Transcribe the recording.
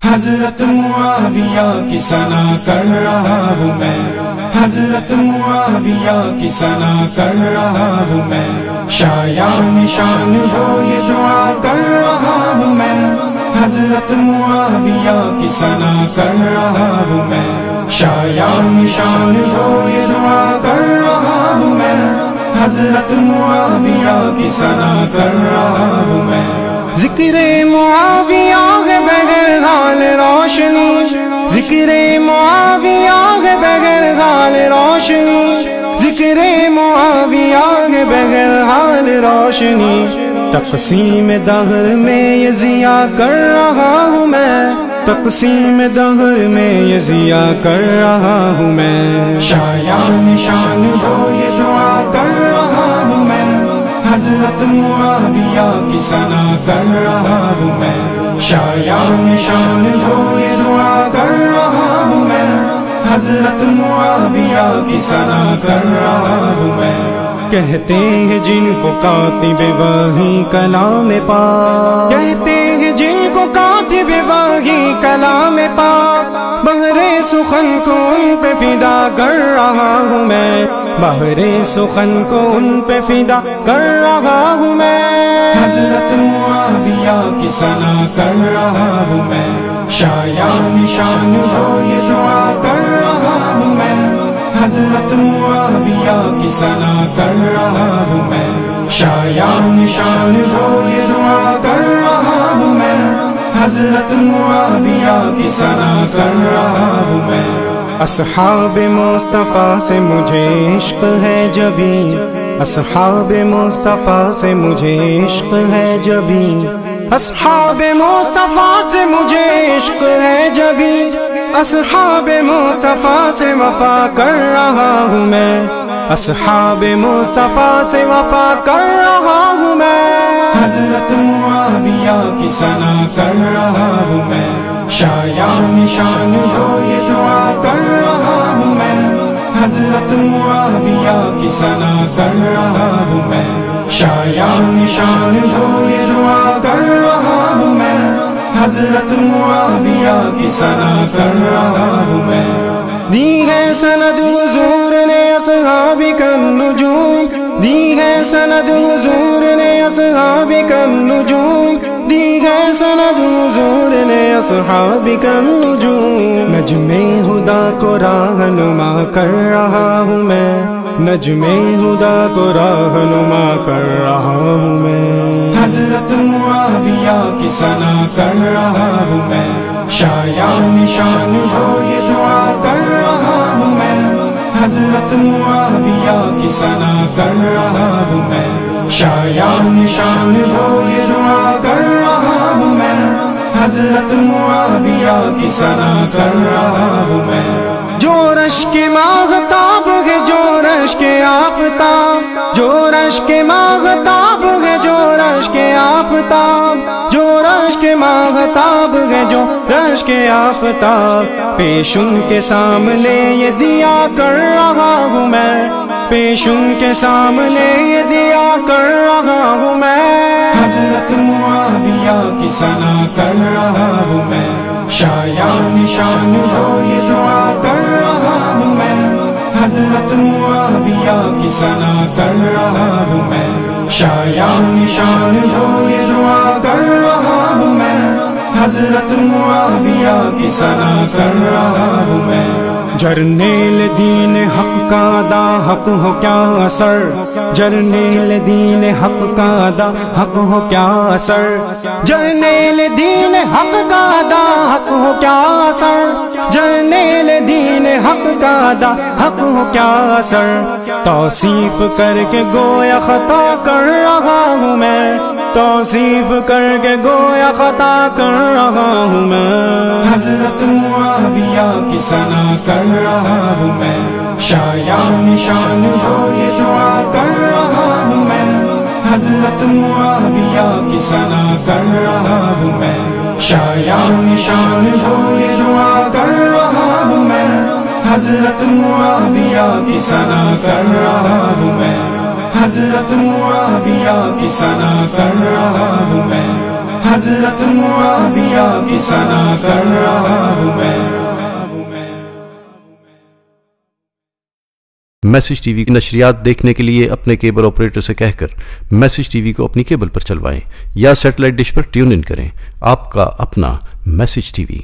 حضرت معاویہ کی ثنا کر رہا ہوں میں، حضرت معاویہ کی ثنا کر رہا ہوں میں، شایع نشان ہو یہ دعا کر رہا ہوں میں، حضرت معاویہ کی ثنا کر رہا ہوں میں، شایع نشان ہو یہ دعا کر رہا ہوں میں، حضرت معاویہ کی ثنا کر رہا ہوں میں۔ ذکر معاویہ ہے بغیر حال روشنی، ذکر معاویہ ہے بغیر حال روشنی، ذکر معاویہ ہے بغیر حال روشنی، تقسیم دہر میں یہ ضیاء کر رہا ہوں میں، تقسیم دہر میں یہ ضیاء کر رہا ہوں میں، شایع نشان ہو یہ دعا کر رہا ہوں میں، حضرت معاویہ کی ثنا کر رہا ہوں میں، شایع نشان ہو یہ دعا کر رہا ہوں میں، حضرت معاویہ کی ثنا کر رہا ہوں میں۔ کہتے ہیں جن کو کاتب وحی کلام پاک، کہتے ہیں جن کو کاتب وحی کلام پاک، بحر سخن کو ان پہ فدا کر رہا ہوں میں، بحر سخن کو ان پہ فدا کر رہا ہوں میں، حضرت معاویہ کی ثنا کر رہا ہوں میں، شایع نشان ہو یہ دعا کر رہا ہوں میں، حضرت معاویہ کی ثنا کر رہا ہوں میں، شایع نشان ہو یہ دعا کر رہا ہوں میں، حضرت معاویہ کی ثنا کر رہا ہوں میں۔ اصحاب مصطفیٰ سے مجھے عشق ہے جبھی، اصحاب مصطفیٰ سے مجھے عشق ہے جبھی، اصحاب مصطفیٰ سے مجھے عشق ہے جبھی، اصحاب مصطفیٰ سے وفا کر رہا ہوں میں، اصحاب مصطفیٰ سے وفا کر رہا ہوں میں، حضرت معاویہ کی ثنا کر رہا ہوں میں، شایع نشان ہو یہ دعا کر رہا ہوں میں، حضرت معاویہ کی ثنا کر رہا ہوں میں، شایع نشان ہو یہ دعا کر رہا ہوں میں، حضرت معاویہ کی ثنا کر رہا ہوں میں۔ دی ہے سند حضور نے اصحاب کالنجوم، دی ہے سند حضور نے اصحاب کالنجوم، دی ہے سند حضور نے اصحاب کالنجوم، نجم ہدا کو راہنما کر رہا ہوں میں، نجم ہدا کو راہنما کر رہا ہوں میں، حضرت معاویہ کی ثنا کر رہا ہوں میں، شایع نشان ہو یہ دعا کر رہا ہوں میں، حضرت معاویہ کی ثنا کر رہا ہوں میں، شایع نشان ہو یہ دعا کر رہا ہوں میں، حضرت معاویہ کی ثنا کر رہا ہوں میں۔ جو رشک ماہتاب ہے، جو رشک آفتاب، جو رشک ماہتاب ہے، جو رشک آفتاب، جو رشک ماہتاب ہے، جو رشک آفتاب، پیش ان کے سامنے یہ دیا کر رہا ہوں میں، پیش ان کے سامنے یہ دیا کر رہا ہوں میں، حضرت معاویہ کی ثنا کر رہا ہوں میں، شایع نشان ہو یہ دعا کر رہا ہوں میں، حضرت معاویہ کی ثنا کر رہا ہوں میں، شایع نشان ہو یہ دعا کر رہا ہوں میں، حضرت معاویہ کی ثنا کر رہا ہوں میں۔ جرنیل دین حق کا ادا حق ہو کیا اثر، جرنیل دین حق کا ادا حق ہو کیا اثر، جرنیل دین حق کا ادا حق ہو کیا اثر، جرنیل دین حق کا ادا حق ہو کیا اثر، توصیف کر کے گویا خطا کر رہا ہوں میں، توصیف کر کے گویا خطا کر رہا ہوں میں، حضرت معاویہ کی ثنا کر رہا ہوں میں، شایع نشان ہو یہ دعا کر رہا ہوں میں، حضرت معاویہ کی ثنا کر رہا ہوں میں، شایع نشان ہو یہ دعا کر رہا ہوں میں، حضرت معاویہ کی ثنا کر رہا ہوں میں، حضرت معاویہ کی ثنا کر رہا ہوں میں، حضرت معاویہ کی ثنا کر رہا ہوں میں۔ میسج ٹی وی کی نشریات دیکھنے کے لیے اپنے کیبل آپریٹر سے کہہ کر میسج ٹی وی کو اپنی کیبل پر چلوائیں یا satellite dish per tune in کریں۔ آپ کا اپنا میسج ٹی وی۔